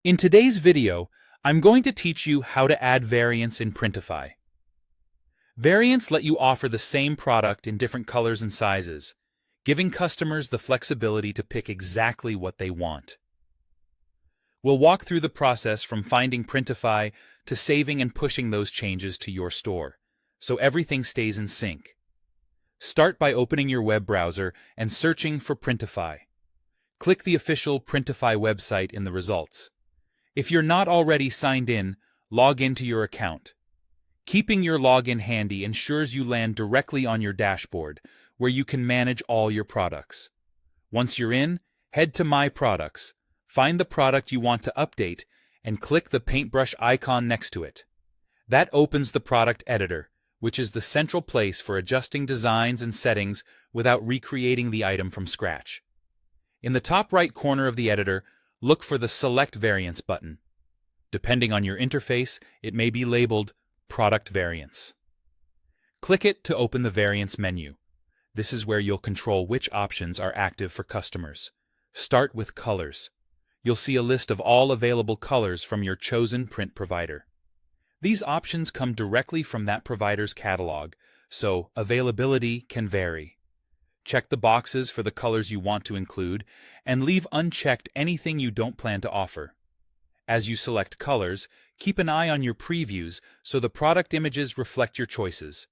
In today's video, I'm going to teach you how to add variants in Printify. Variants let you offer the same product in different colors and sizes, giving customers the flexibility to pick exactly what they want. We'll walk through the process from finding Printify to saving and pushing those changes to your store, so everything stays in sync. Start by opening your web browser and searching for Printify. Click the official Printify website in the results. If you're not already signed in, log into your account. Keeping your login handy ensures you land directly on your dashboard, where you can manage all your products. Once you're in, head to My Products, find the product you want to update, and click the paintbrush icon next to it. That opens the product editor, which is the central place for adjusting designs and settings without recreating the item from scratch. In the top right corner of the editor, look for the Select Variants button. Depending on your interface, it may be labeled Product Variants. Click it to open the Variants menu. This is where you'll control which options are active for customers. Start with Colors. You'll see a list of all available colors from your chosen print provider. These options come directly from that provider's catalog, so availability can vary. Check the boxes for the colors you want to include, and leave unchecked anything you don't plan to offer. As you select colors, keep an eye on your previews so the product images reflect your choices.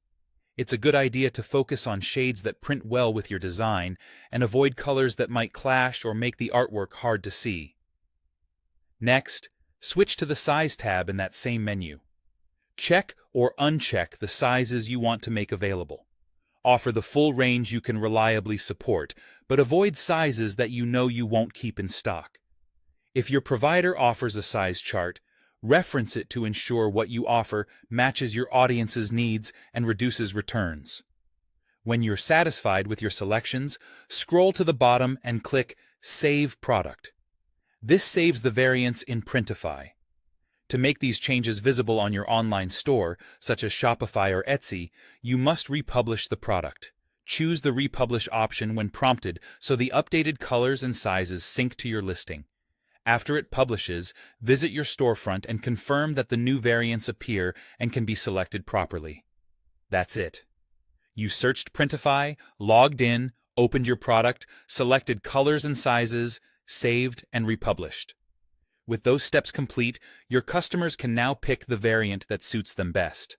It's a good idea to focus on shades that print well with your design and avoid colors that might clash or make the artwork hard to see. Next, switch to the Size tab in that same menu. Check or uncheck the sizes you want to make available. Offer the full range you can reliably support, but avoid sizes that you know you won't keep in stock. If your provider offers a size chart, reference it to ensure what you offer matches your audience's needs and reduces returns. When you're satisfied with your selections, scroll to the bottom and click Save Product. This saves the variants in Printify. To make these changes visible on your online store, such as Shopify or Etsy, you must republish the product. Choose the Republish option when prompted so the updated colors and sizes sync to your listing. After it publishes, visit your storefront and confirm that the new variants appear and can be selected properly. That's it. You searched Printify, logged in, opened your product, selected colors and sizes, saved, and republished. With those steps complete, your customers can now pick the variant that suits them best.